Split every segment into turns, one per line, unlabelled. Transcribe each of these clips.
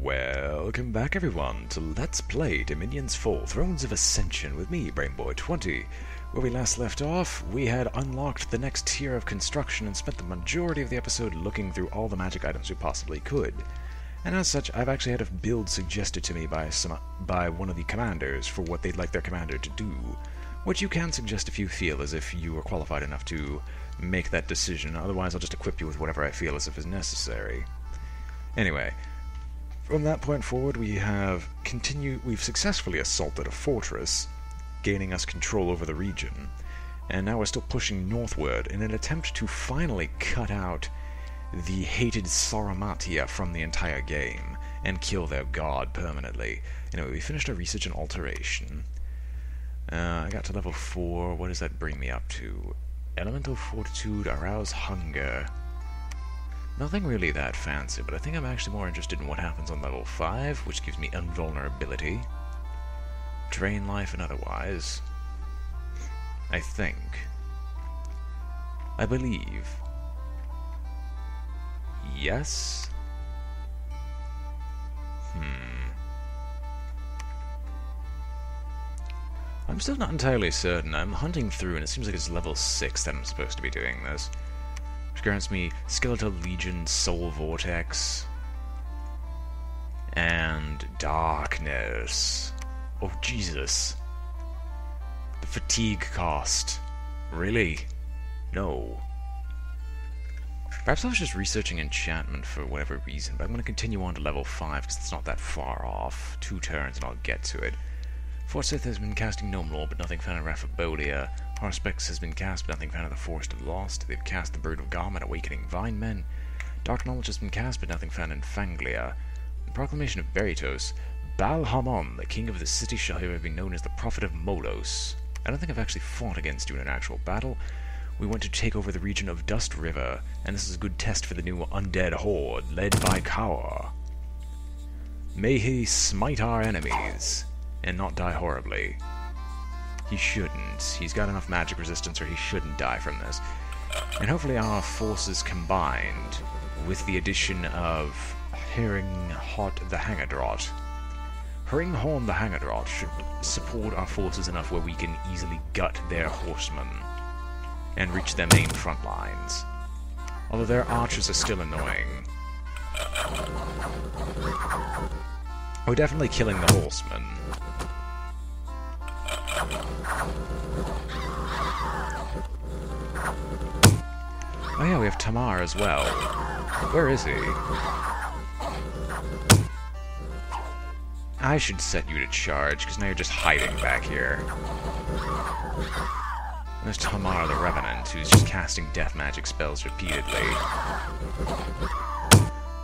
Welcome back everyone to Let's Play Dominion's Fall, Thrones of Ascension with me, BrainBoy 20. Where we last left off, we had unlocked the next tier of construction and spent the majority of the episode looking through all the magic items we possibly could. And as such, I've actually had a build suggested to me by one of the commanders for what they'd like their commander to do, which you can suggest if you feel as if you are qualified enough to make that decision. Otherwise, I'll just equip you with whatever I feel as if is necessary. Anyway, from that point forward, we've successfully assaulted a fortress, gaining us control over the region, and now we're still pushing northward in an attempt to finally cut out the hated Sauromatia from the entire game, and kill their god permanently. Anyway, we finished our research and alteration. I got to level 4, what does that bring me up to? Elemental Fortitude, Arouse Hunger. Nothing really that fancy, but I think I'm actually more interested in what happens on level 5, which gives me invulnerability, drain life, and otherwise. I think. I believe. Yes? I'm still not entirely certain. I'm hunting through, and it seems like it's level 6 that I'm supposed to be doing this. Which grants me Skeletal Legion, Soul Vortex, and Darkness. Oh, Jesus. The fatigue cost. Really? No. Perhaps I was just researching enchantment for whatever reason, but I'm going to continue on to level 5 because it's not that far off. 2 turns and I'll get to it. Forsyth has been casting Gnome Lore, but nothing found in Raphabolia. Harspex has been cast, but nothing found in the Forest of Lost. They've cast the Brood of Garm, Awakening Vine Men. Dark Knowledge has been cast, but nothing found in Fanglia. The Proclamation of Veritos. Balhamon, the king of the city, shall however be known as the Prophet of Molos. I don't think I've actually fought against you in an actual battle. We want to take over the region of Dust River, and this is a good test for the new undead horde, led by Kaur. May he smite our enemies, and not die horribly. He shouldn't. He's got enough magic resistance, or he shouldn't die from this. And hopefully our forces combined, with the addition of Herringhot the Hangerdrot. Herringhorn the Hangerdrot should support our forces enough where we can easily gut their horsemen and reach their main front lines. Although their archers are still annoying. We're definitely killing the horsemen. Oh yeah, we have Tamar as well. Where is he? I should set you to charge, because now you're just hiding back here. There's Tamar the Revenant, who's just casting death magic spells repeatedly.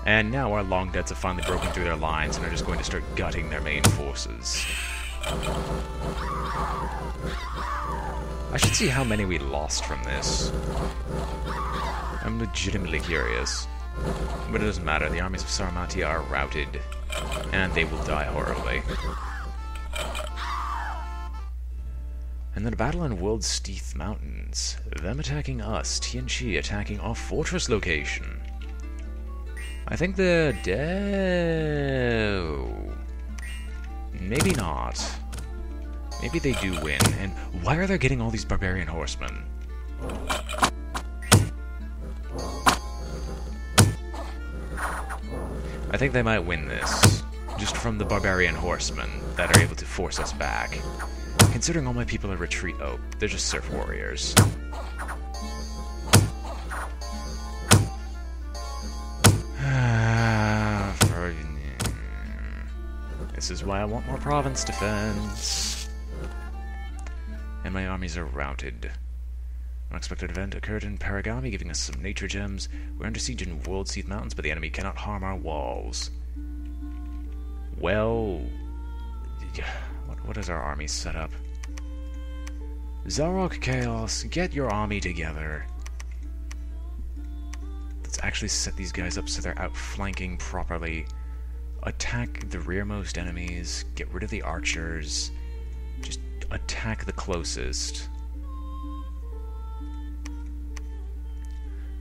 And now our Long Deads have finally broken through their lines and are just going to start gutting their main forces. I should see how many we lost from this. I'm legitimately curious. But it doesn't matter, the armies of Sauromatia are routed, and they will die horribly. And then a battle in World Steeth Mountains. Them attacking us, Tien-Chi attacking our fortress location. I think they're dead. Maybe not. Maybe they do win. And why are they getting all these barbarian horsemen? I think they might win this, just from the barbarian horsemen that are able to force us back. Considering all my people are retreat— oh, they're just surf warriors. This is why I want more province defense. And my armies are routed. An unexpected event occurred in Paragami, giving us some nature gems. We're under siege in World Steeth Mountains, but the enemy cannot harm our walls. Well, what is our army set up? Zalrock Chaos, get your army together. Let's actually set these guys up so they're outflanking properly. Attack the rearmost enemies, get rid of the archers, just attack the closest.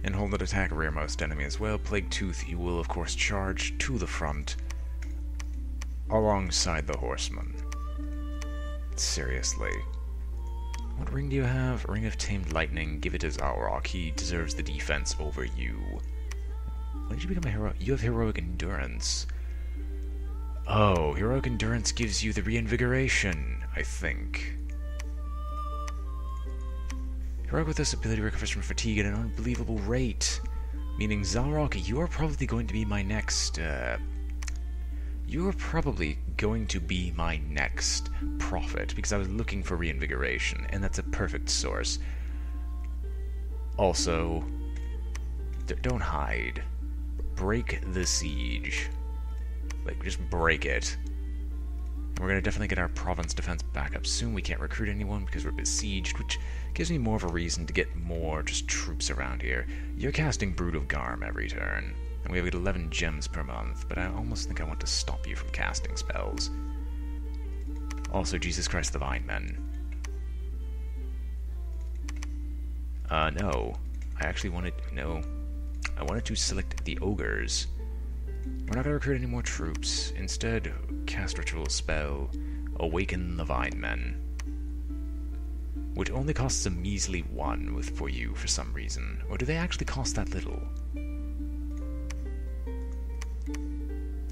And hold and attack rearmost enemy as well. Plague Tooth, you will of course charge to the front alongside the horseman. Seriously. What ring do you have? Ring of Tamed Lightning. Give it to Zalrock. He deserves the defense over you. When did you become a hero? You have Heroic Endurance. Oh, Heroic Endurance gives you the reinvigoration, I think. Heroic with this ability recovers from fatigue at an unbelievable rate. Meaning, Zalrock, you are probably going to be my next, You are probably going to be my next prophet, because I was looking for reinvigoration, and that's a perfect source. Also, don't hide. Break the siege. Like, just break it. We're going to definitely get our province defense back up soon. We can't recruit anyone because we're besieged, which gives me more of a reason to get more just troops around here. You're casting Brood of Garm every turn, and we have 11 gems per month, but I almost think I want to stop you from casting spells. Also, Jesus Christ the Vine Men. No. I actually wanted... No. I wanted to select the Ogres. We're not going to recruit any more troops. Instead, cast ritual spell, Awaken the Vine Men. Which only costs a measly 1 for you for some reason. Or do they actually cost that little?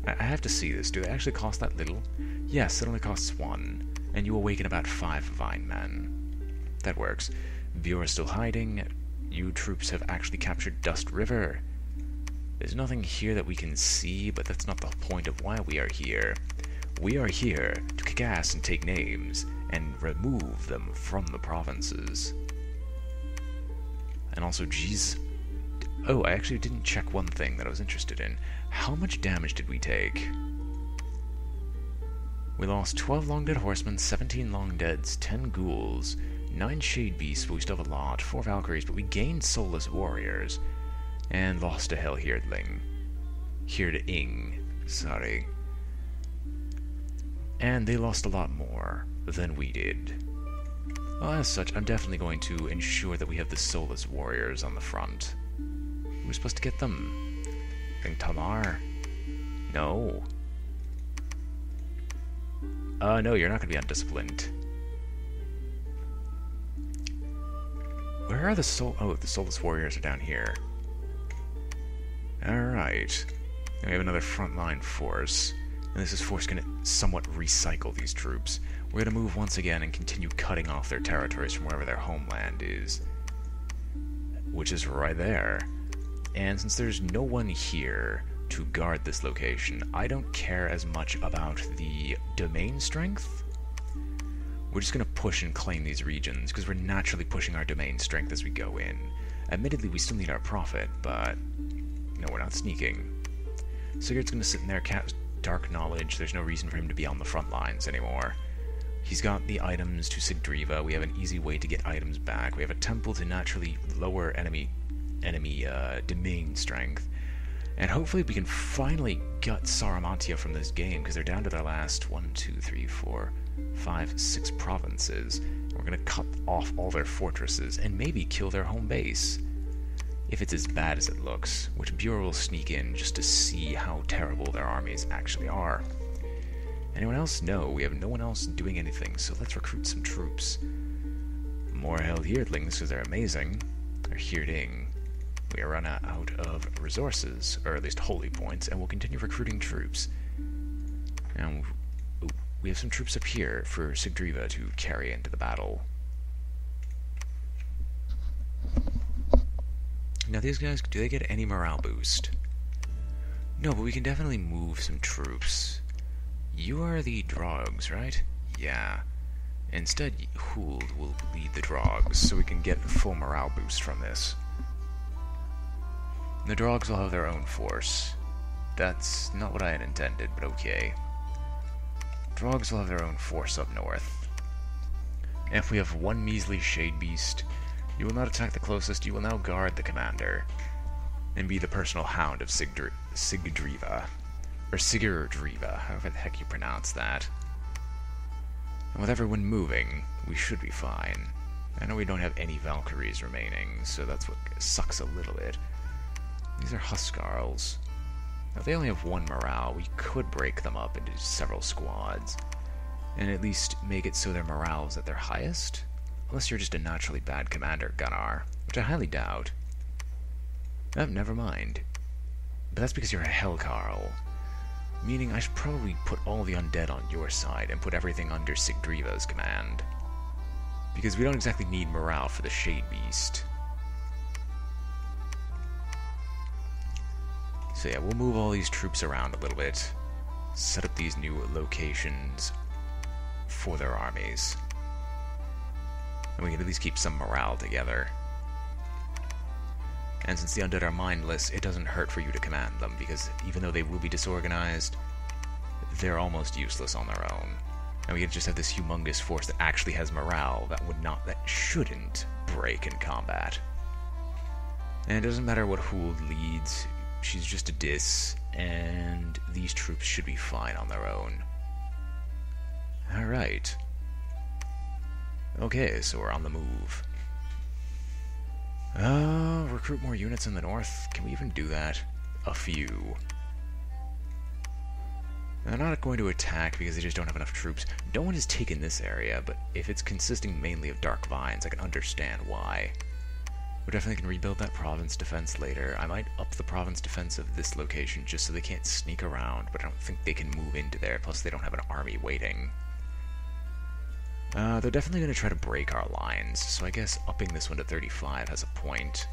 I have to see this. Do they actually cost that little? Yes, it only costs 1. And you awaken about 5 Vine Men. That works. Viewer still hiding. You troops have actually captured Dust River. There's nothing here that we can see, but that's not the point of why we are here. We are here to kick ass and take names, and remove them from the provinces. And also, geez... Oh, I actually didn't check one thing that I was interested in. How much damage did we take? We lost 12 Long Dead Horsemen, 17 Long Deads, 10 Ghouls, 9 Shade Beasts, but we still have a lot, 4 Valkyries, but we gained Soulless Warriors. And lost a Hell Heirdling. Heirding, sorry. And they lost a lot more than we did. Well, as such, I'm definitely going to ensure that we have the Soulless Warriors on the front. We're supposed to get them. I think Tamar? No. No, you're not going to be undisciplined. Where are the Oh, the Soulless Warriors are down here. Alright. We have another frontline force. And this is force going to somewhat recycle these troops. We're going to move once again and continue cutting off their territories from wherever their homeland is. Which is right there. And since there's no one here to guard this location, I don't care as much about the domain strength. We're just going to push and claim these regions, because we're naturally pushing our domain strength as we go in. Admittedly, we still need our profit, but... No, we're not sneaking. Sigurd's going to sit in there, cast Dark Knowledge. There's no reason for him to be on the front lines anymore. He's got the items to Sigdriva. We have an easy way to get items back. We have a temple to naturally lower enemy domain strength. And hopefully we can finally gut Sauromatia from this game, because they're down to their last 1, 2, 3, 4, 5, 6 provinces. We're going to cut off all their fortresses and maybe kill their home base. If it's as bad as it looks, which Bureau will sneak in just to see how terrible their armies actually are. Anyone else? No, we have no one else doing anything, so let's recruit some troops. More Hell Heirdlings, because they're amazing. They're Heirding. We are run out of resources, or at least holy points, and we'll continue recruiting troops. And we have some troops up here for Sigdriva to carry into the battle. Now these guys, do they get any morale boost? No, but we can definitely move some troops. You are the Drogs, right? Yeah. Instead, Huld will lead the Drogs, so we can get a full morale boost from this. The Drogs will have their own force. That's not what I had intended, but okay. Drogs will have their own force up north. And if we have one measly Shade Beast, you will not attack the closest, you will now guard the commander, and be the personal hound of Sigdriva. Or Sigurdriva, however the heck you pronounce that. And with everyone moving, we should be fine. I know we don't have any Valkyries remaining, so that's what sucks a little bit. These are Huskarls. Now, if they only have 1 morale, we could break them up into several squads, and at least make it so their morale is at their highest. Unless you're just a naturally bad commander, Gunnar, which I highly doubt. Oh, never mind. But that's because you're a Hellcarl. Meaning I should probably put all the undead on your side and put everything under Sigdriva's command. Because we don't exactly need morale for the Shade Beast. So yeah, we'll move all these troops around a little bit. Set up these new locations for their armies. And we can at least keep some morale together. And since the undead are mindless, it doesn't hurt for you to command them, because even though they will be disorganized, they're almost useless on their own. And we can just have this humongous force that actually has morale that shouldn't break in combat. And it doesn't matter what Huld leads, she's just a dis, and these troops should be fine on their own. Alright. Okay, so we're on the move. Recruit more units in the north? Can we even do that? A few. They're not going to attack because they just don't have enough troops. No one has taken this area, but if it's consisting mainly of dark vines, I can understand why. We definitely can rebuild that province defense later. I might up the province defense of this location just so they can't sneak around, but I don't think they can move into there, plus they don't have an army waiting. They're definitely going to try to break our lines, so I guess upping this one to 35 has a point.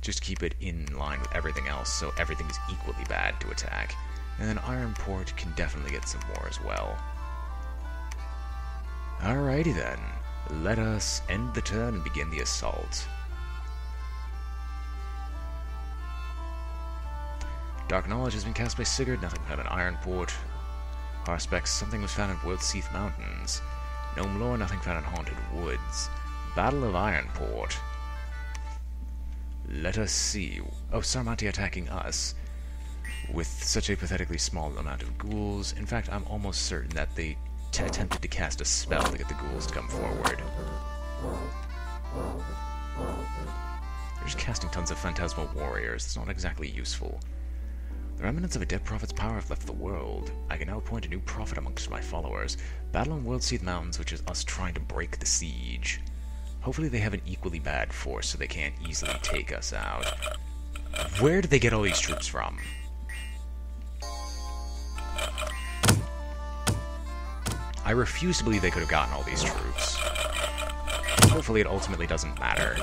Just keep it in line with everything else, so everything is equally bad to attack. And then Ironport can definitely get some more as well. Alrighty then. Let us end the turn and begin the assault. Dark Knowledge has been cast by Sigurd, nothing found in Ironport. Harspex, something was found in Worldseath Mountains. Gnome Lore, nothing found in Haunted Woods. Battle of Ironport. Let us see. Oh, Sauromatia attacking us. With such a pathetically small amount of ghouls. In fact, I'm almost certain that they attempted to cast a spell to get the ghouls to come forward. They're just casting tons of phantasmal warriors. It's not exactly useful. The remnants of a dead prophet's power have left the world. I can now appoint a new prophet amongst my followers. Battle on Worldseath Mountains, which is us trying to break the siege. Hopefully they have an equally bad force so they can't easily take us out. Where did they get all these troops from? I refuse to believe they could have gotten all these troops. Hopefully it ultimately doesn't matter.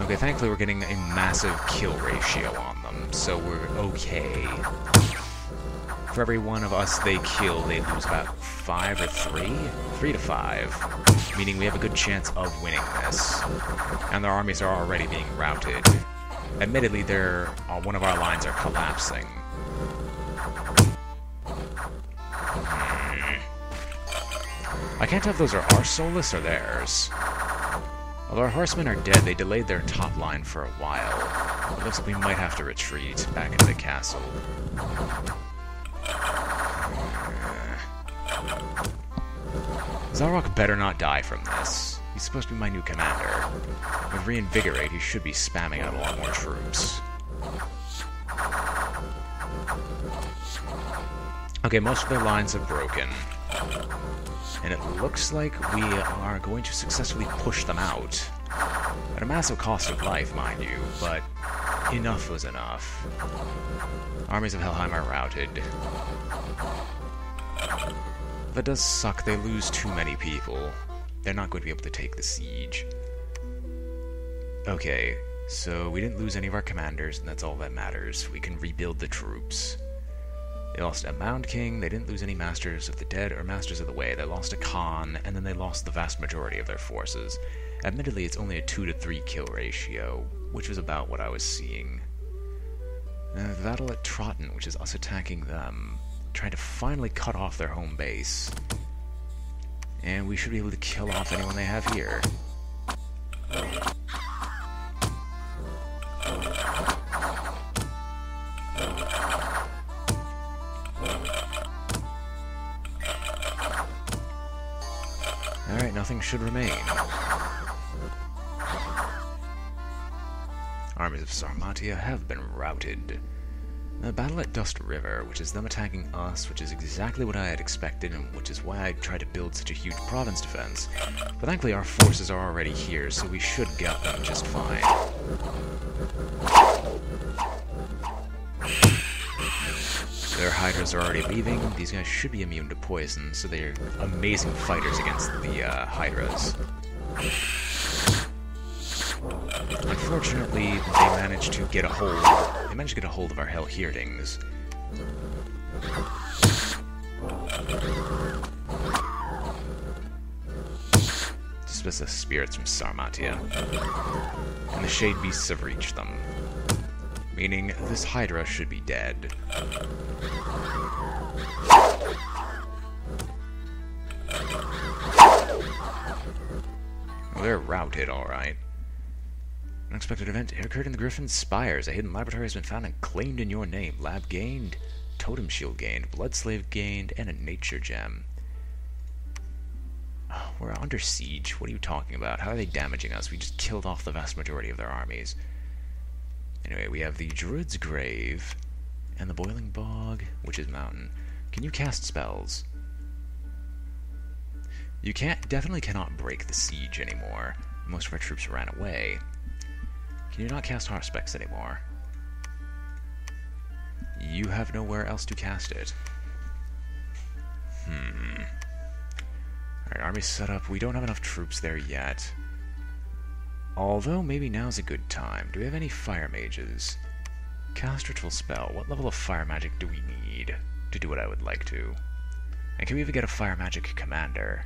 Okay, thankfully we're getting a massive kill ratio on them, so we're okay. For every one of us they kill, they lose about 5 or 3? 3 to 5. Meaning we have a good chance of winning this. And their armies are already being routed. Admittedly, one of our lines are collapsing. I can't tell if those are our Solus or theirs. Although our horsemen are dead, they delayed their top line for a while. It looks like we might have to retreat back into the castle. Zalrock better not die from this. He's supposed to be my new commander. With Reinvigorate, he should be spamming out a lot more troops. Okay, most of their lines have broken. And it looks like we are going to successfully push them out. At a massive cost of life, mind you, but enough was enough. Armies of Helheim are routed. That does suck, they lose too many people. They're not going to be able to take the siege. Okay, so we didn't lose any of our commanders, and that's all that matters. We can rebuild the troops. They lost a Mound King, they didn't lose any Masters of the Dead or Masters of the Way. They lost a Khan, and then they lost the vast majority of their forces. Admittedly, it's only a 2 to 3 kill ratio, which was about what I was seeing. The battle at Trotten, which is us attacking them, trying to finally cut off their home base. And we should be able to kill off anyone they have here. nothing should remain. Armies of Sauromatia have been routed. The battle at Dust River, which is them attacking us, which is exactly what I had expected, and which is why I tried to build such a huge province defense. But thankfully our forces are already here, so we should get them just fine. Their hydras are already leaving. These guys should be immune to poison, so they're amazing fighters against the hydras. Unfortunately, they managed to get a hold of our Hellheerdings. Dismiss the spirits from Sauromatia. And the Shade Beasts have reached them. Meaning, this Hydra should be dead. Well, they're routed, alright. Unexpected event occurred in the Griffin's Spires. A hidden laboratory has been found and claimed in your name. Lab gained, totem shield gained, blood slave gained, and a nature gem. Oh, we're under siege. What are you talking about? How are they damaging us? We just killed off the vast majority of their armies. Anyway, we have the Druid's Grave and the Boiling Bog, which is mountain. Can you cast spells? You definitely cannot break the siege anymore. Most of our troops ran away. Can you not cast Harspecks anymore? You have nowhere else to cast it. Alright, army set up. We don't have enough troops there yet. Although, maybe now's a good time. Do we have any fire mages? Cast ritual spell. What level of fire magic do we need to do what I would like to? And can we even get a fire magic commander?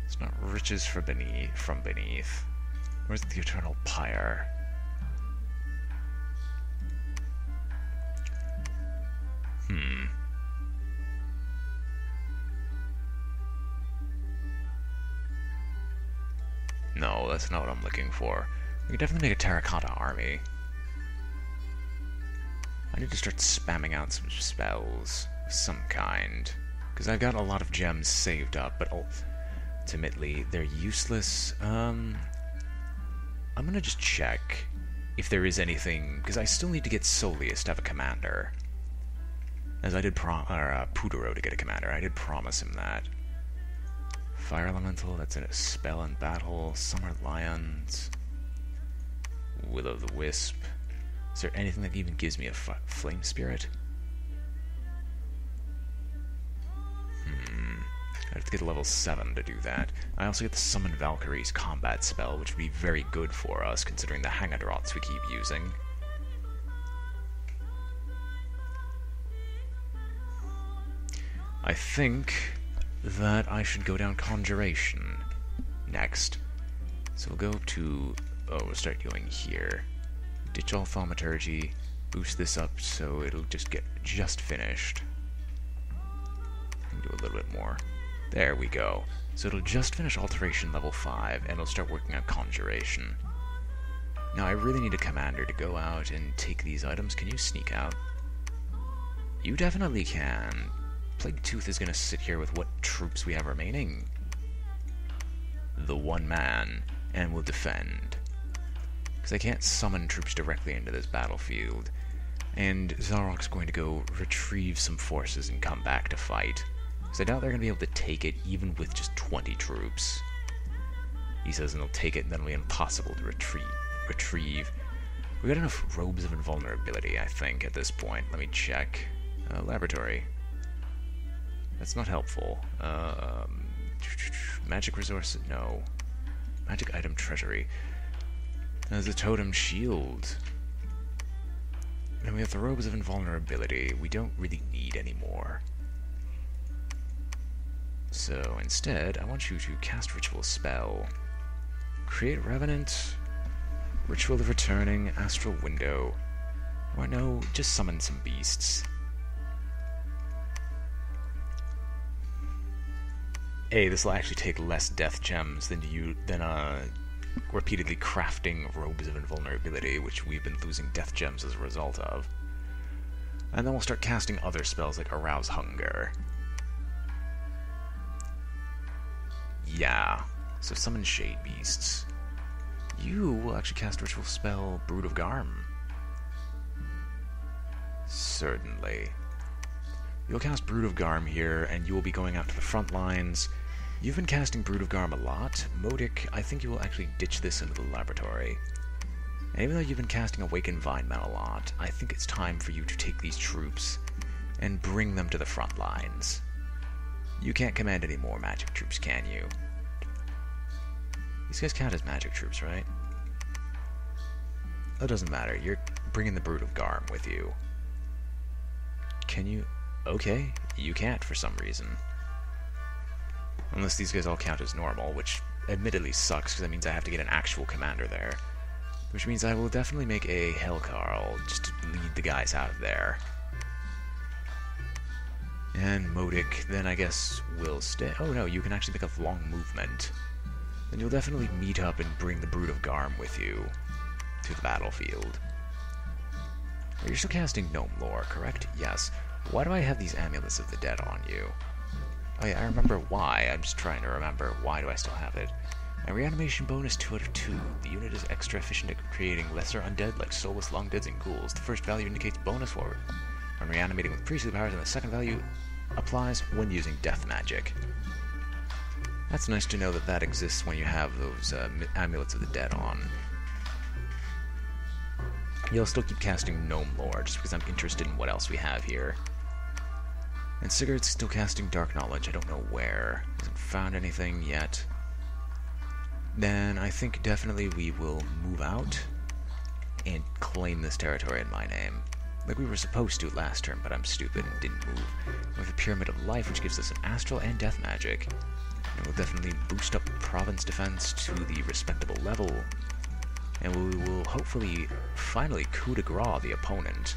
It's not riches from beneath. Where's the eternal pyre? No, that's not what I'm looking for. We can definitely make a terracotta army. I need to start spamming out some spells of some kind. Because I've got a lot of gems saved up, but ultimately they're useless. I'm gonna just check if there is anything, because I still need to get Soleus to have a commander. As I did Pudoro to get a commander. I did promise him that. Fire Elemental, that's in a spell in battle. Summer Lions. Will o' the Wisp. Is there anything that even gives me a Flame Spirit? I have to get level 7 to do that. I also get the Summon Valkyrie's combat spell, which would be very good for us, considering the Hangadrots we keep using. I think that I should go down Conjuration next. So we'll go to... we'll start going here. Ditch all Thaumaturgy, boost this up so it'll just get finished. Do a little bit more. There we go. So it'll just finish Alteration level 5, and it'll start working on Conjuration. Now I really need a commander to go out and take these items. Can you sneak out? You definitely can. Plague Tooth is going to sit here with what troops we have remaining. The one man, and will defend. Because I can't summon troops directly into this battlefield. And Zalrock's going to go retrieve some forces and come back to fight. Because I doubt they're going to be able to take it even with just 20 troops. He says they'll take it and then it'll be impossible to retrieve. We got enough robes of invulnerability, I think, at this point. Let me check. Laboratory. That's not helpful. Magic resource? No. Magic item treasury. There's a totem shield. And we have the robes of invulnerability. We don't really need any more. So instead, I want you to cast ritual spell. Create Revenant. Ritual of Returning. Astral Window. Or no, just summon some beasts. This will actually take less death gems than repeatedly crafting robes of invulnerability, which we've been losing death gems as a result of. And then we'll start casting other spells like Arouse Hunger. Yeah. So summon Shade Beasts. You will actually cast Ritual Spell Brood of Garm. Certainly. You'll cast Brood of Garm here, and you will be going out to the front lines. You've been casting Brood of Garm a lot. Modic, I think you will actually ditch this into the laboratory. And even though you've been casting Awakened Vine-Man a lot, I think it's time for you to take these troops and bring them to the front lines. You can't command any more magic troops, can you? These guys count as magic troops, right? That doesn't matter. You're bringing the Brood of Garm with you. Can you? Okay, you can't for some reason. Unless these guys all count as normal, which admittedly sucks, because that means I have to get an actual commander there. Which means I will definitely make a Hellcarl, just to lead the guys out of there. And Modic, then I guess, will stay. Oh no, you can actually make a long movement. Then you'll definitely meet up and bring the Brood of Garm with you to the battlefield. You're still casting Gnome Lore, correct? Yes. Why do I have these Amulets of the Dead on you? Oh yeah, I remember why. I'm just trying to remember why do I still have it. A reanimation bonus 2 out of 2. The unit is extra efficient at creating lesser undead like soulless long deads and ghouls. The first value indicates bonus forward when reanimating with priestly powers, and the second value applies when using death magic. That's nice to know that that exists when you have those Amulets of the Dead on. You'll still keep casting Gnome Lore, just because I'm interested in what else we have here. And Sigurd's still casting Dark Knowledge, I don't know where. Hasn't found anything yet. Then I think definitely we will move out and claim this territory in my name. Like we were supposed to last turn, but I'm stupid and didn't move. With the Pyramid of Life, which gives us an astral and death magic. It will definitely boost up province defense to the respectable level. And we will hopefully finally coup de grace the opponent.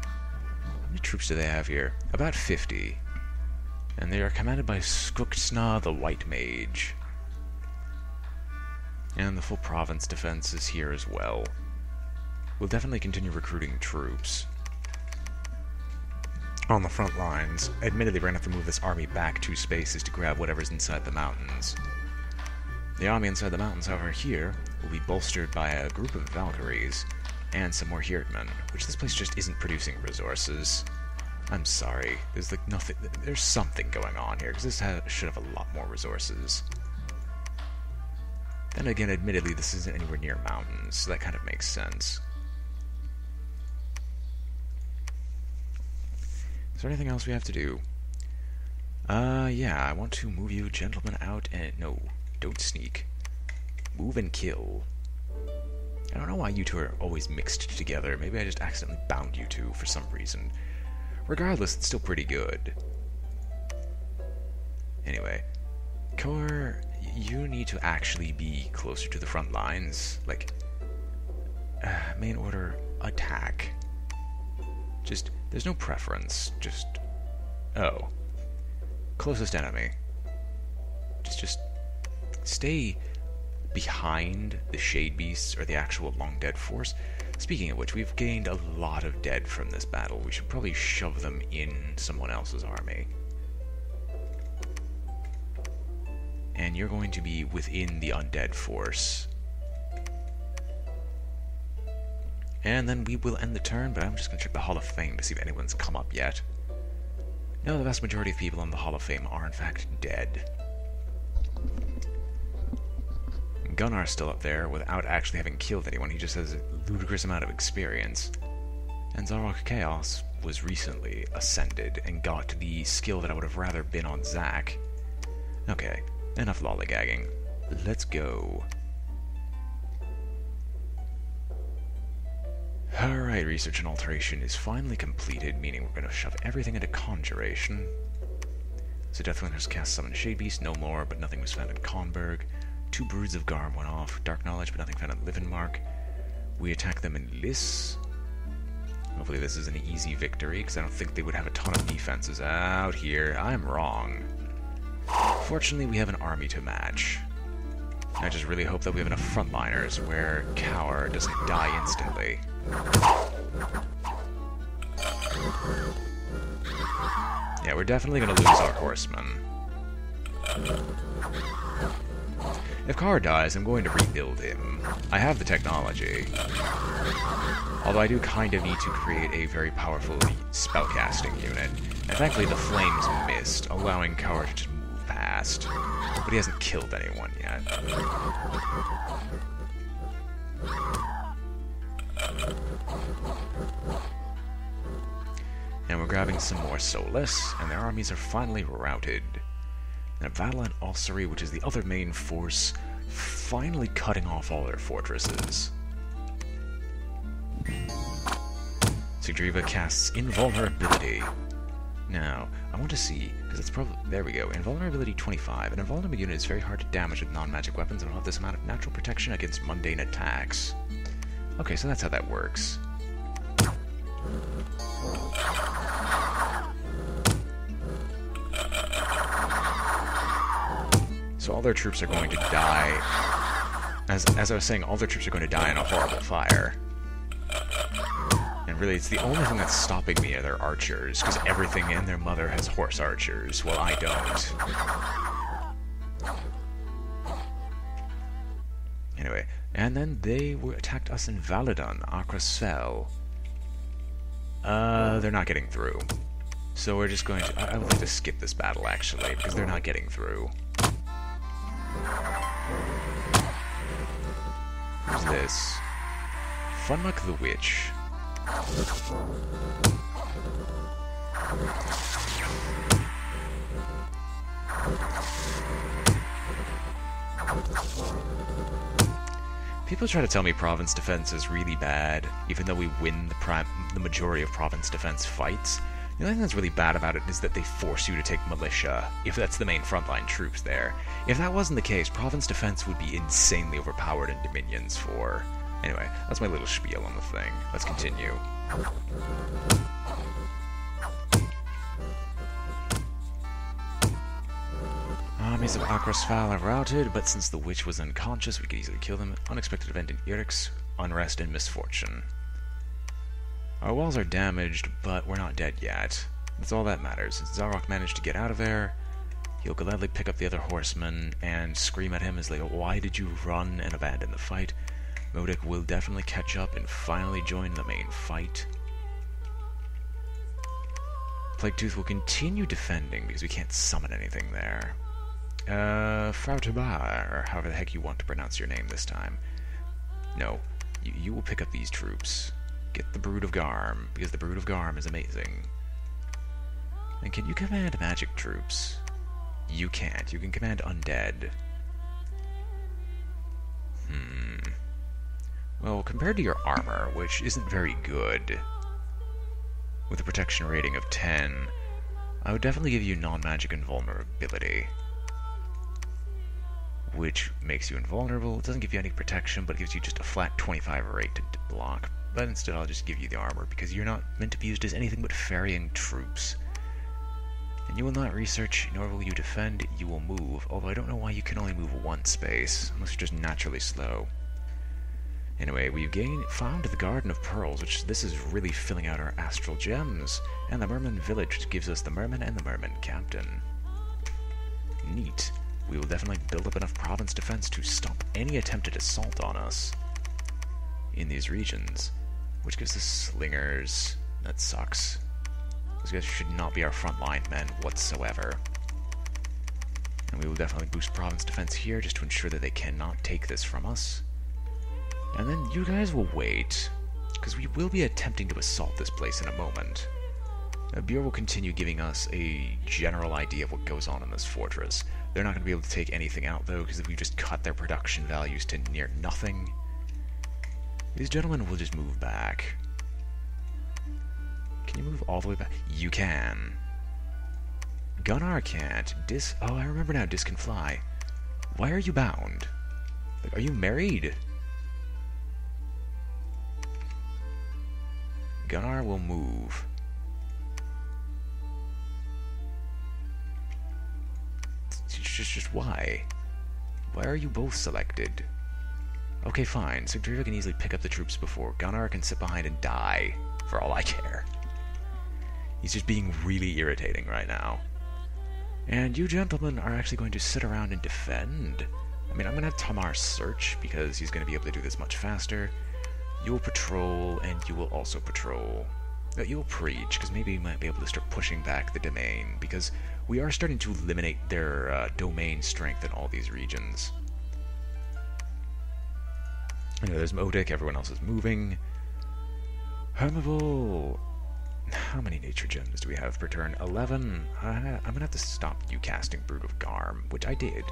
How many troops do they have here? About 50. And they are commanded by Skuksna the White Mage. And the full province defense is here as well. We'll definitely continue recruiting troops on the front lines. Admittedly, we're going to have to move this army back 2 spaces to grab whatever's inside the mountains. The army inside the mountains, however, here will be bolstered by a group of Valkyries and some more Hirdmen, which this place just isn't producing resources. I'm sorry. There's like nothing. There's something going on here, because this should have a lot more resources. Then again, admittedly, this isn't anywhere near mountains, so that kind of makes sense. Is there anything else we have to do? Yeah, I want to move you gentlemen out and... No, don't sneak. Move and kill. I don't know why you two are always mixed together. Maybe I just accidentally bound you two for some reason. Regardless, it's still pretty good. Anyway. Kor, you need to actually be closer to the front lines. Like, main order, attack. Just, there's no preference. Just, oh. Closest enemy. Just stay behind the Shade Beasts or the actual Long Dead force. Speaking of which, we've gained a lot of dead from this battle. We should probably shove them in someone else's army. And you're going to be within the undead force. And then we will end the turn, but I'm just going to check the Hall of Fame to see if anyone's come up yet. No, the vast majority of people in the Hall of Fame are in fact dead. Gunnar's still up there without actually having killed anyone. He just has a ludicrous amount of experience. And Zalrock Chaos was recently ascended and got the skill that I would have rather been on Zack. Okay, enough lollygagging. Let's go. Alright, research and alteration is finally completed, meaning we're going to shove everything into conjuration. So definitely just cast summon Shade Beast, no more, but nothing was found in Konberg. 2 Broods of Garm went off, Dark Knowledge, but nothing found in Livenmark. We attack them in Liss. Hopefully this is an easy victory, because I don't think they would have a ton of defenses out here. I'm wrong. Fortunately, we have an army to match. I just really hope that we have enough frontliners where Cower doesn't die instantly. Yeah, we're definitely going to lose our horsemen. If Carr dies, I'm going to rebuild him. I have the technology. Although I do kind of need to create a very powerful spellcasting unit. And thankfully the flames missed, allowing Carr to just move past. But he hasn't killed anyone yet. And we're grabbing some more Solus, and their armies are finally routed. And a battle in Ulcery, which is the other main force, finally cutting off all their fortresses. Sigdriva casts Invulnerability. Now, I want to see, because it's probably... There we go. Invulnerability 25. An invulnerable unit is very hard to damage with non-magic weapons and will have this amount of natural protection against mundane attacks. Okay, so that's how that works. So all their troops are going to die. As I was saying, all their troops are going to die in a horrible fire. And really, it's the only thing that's stopping me are their archers, because everything and their mother has horse archers, while I don't. Anyway, and then they attacked us in Valadon, Akrasfell. They're not getting through. So we're just going to... I would like to skip this battle, actually, because they're not getting through. Who's this? Funmuck the Witch. People try to tell me province defense is really bad, even though we win the majority of province defense fights. The only thing that's really bad about it is that they force you to take militia, if that's the main frontline troops there. If that wasn't the case, province defense would be insanely overpowered in Dominions 4. Anyway, that's my little spiel on the thing. Let's continue. Armies of Akrasfell are routed, but since the witch was unconscious, we could easily kill them. Unexpected event in Irix, unrest and misfortune. Our walls are damaged, but we're not dead yet. That's all that matters. Since Zalrock managed to get out of there, he'll gladly pick up the other horsemen and scream at him as like, why did you run and abandon the fight? Modek will definitely catch up and finally join the main fight. Plaguetooth will continue defending because we can't summon anything there. Frautabar, or however the heck you want to pronounce your name this time. No, you will pick up these troops. Get the Brood of Garm, because the Brood of Garm is amazing. And can you command magic troops? You can't. You can command undead. Well, compared to your armor, which isn't very good, with a protection rating of 10, I would definitely give you non-magic invulnerability. Which makes you invulnerable. It doesn't give you any protection, but it gives you just a flat 25 rate to block. But instead I'll just give you the armor, because you're not meant to be used as anything but ferrying troops. And you will not research, nor will you defend, you will move, although I don't know why you can only move one space, unless you're just naturally slow. Anyway, we've found the Garden of Pearls, which this is really filling out our astral gems, and the Merman Village, which gives us the Merman and the Merman Captain. Neat. We will definitely build up enough province defense to stop any attempted assault on us in these regions, which gives us slingers. That sucks. Those guys should not be our frontline men whatsoever. And we will definitely boost province defense here just to ensure that they cannot take this from us. And then you guys will wait, because we will be attempting to assault this place in a moment. Bureau will continue giving us a general idea of what goes on in this fortress. They're not going to be able to take anything out, though, because if we just cut their production values to near nothing, these gentlemen will just move back. Can you move all the way back? You can. Gunnar can't. Oh, I remember now. Dis can fly. Why are you bound? Like, are you married? Gunnar will move. Just why? Why are you both selected? Okay, fine. Sigdriva can easily pick up the troops before. Gunnar can sit behind and die, for all I care. He's just being really irritating right now. And you gentlemen are actually going to sit around and defend. I mean, I'm going to have Tamar search, because he's going to be able to do this much faster. You will patrol, and you will also patrol. You will preach, because maybe you might be able to start pushing back the domain, because we are starting to eliminate their domain strength in all these regions. Anyway, there's Modic, everyone else is moving. Hermivore! How many nature gems do we have per turn? 11. I'm gonna have to stop you casting Brood of Garm, which I did.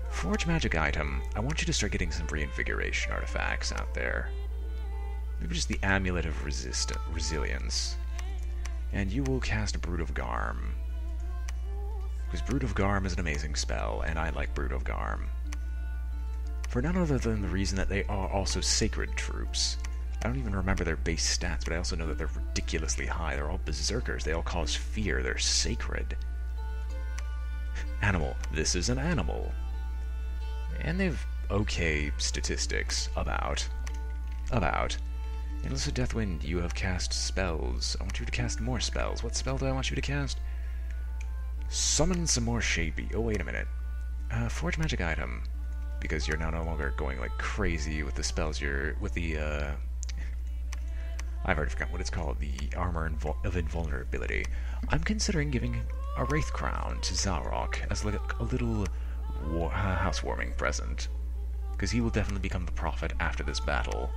Forge magic item. I want you to start getting some reinvigoration artifacts out there. Maybe just the Amulet of Resilience. And you will cast Brood of Garm. Because Brood of Garm is an amazing spell, and I like Brood of Garm. For none other than the reason that they are also sacred troops. I don't even remember their base stats, but I also know that they're ridiculously high. They're all berserkers. They all cause fear. They're sacred. Animal. This is an animal. And they've okay statistics about. Endless of Deathwind, you have cast spells. I want you to cast more spells. What spell do I want you to cast? Summon some more Shadeby. Oh, wait a minute. Forge magic item. Because you're now no longer going like crazy with the spells with the, I've already forgotten what it's called, the Armor of Invulnerability. I'm considering giving a Wraith Crown to Zalrock as like a little housewarming present. Because he will definitely become the prophet after this battle.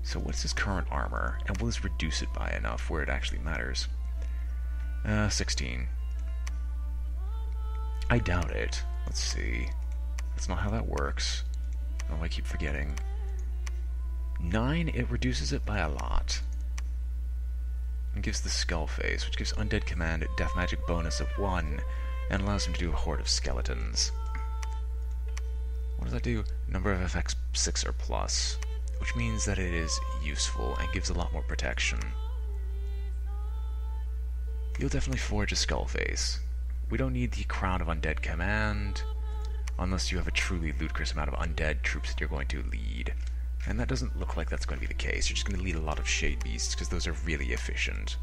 So what's his current armor? And will this reduce it by enough where it actually matters? 16. I doubt it. Let's see. That's not how that works. Oh, I keep forgetting. 9, it reduces it by a lot. And gives the Skull Face, which gives Undead Command a Death Magic bonus of 1, and allows him to do a Horde of Skeletons. What does that do? Number of effects 6 or plus, which means that it is useful and gives a lot more protection. You'll definitely forge a Skull Face. We don't need the Crown of Undead Command, unless you have a truly ludicrous amount of undead troops that you're going to lead. And that doesn't look like that's going to be the case. You're just going to lead a lot of Shade Beasts, because those are really efficient.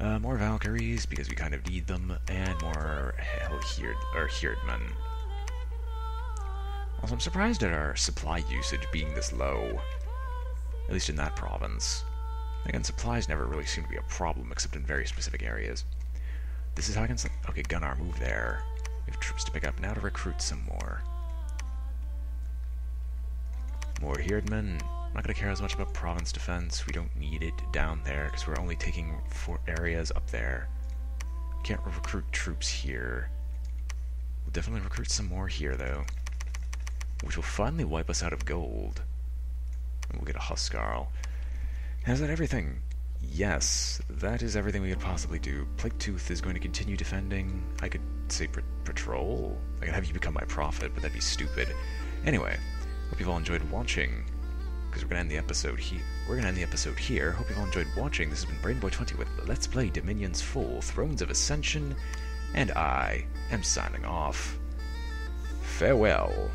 More Valkyries, because we kind of need them, and more Herdmen. Also, I'm surprised at our supply usage being this low. At least in that province. Again, supplies never really seem to be a problem, except in very specific areas. This is how I can... Okay, Gunnar, move there. We have troops to pick up. Now to recruit some more. More Herdmen. I'm not going to care as much about province defense. We don't need it down there, because we're only taking 4 areas up there. Can't recruit troops here. We'll definitely recruit some more here, though. Which will finally wipe us out of gold. And we'll get a Huskarl. Is that everything? Yes, that is everything we could possibly do. Plaguetooth is going to continue defending. I could say patrol. I could have you become my prophet, but that'd be stupid. Anyway, hope you've all enjoyed watching, because we're going to end the episode here. Hope you've all enjoyed watching. This has been BrainBoy20 with Let's Play Dominion's Fall, Thrones of Ascension, and I am signing off. Farewell.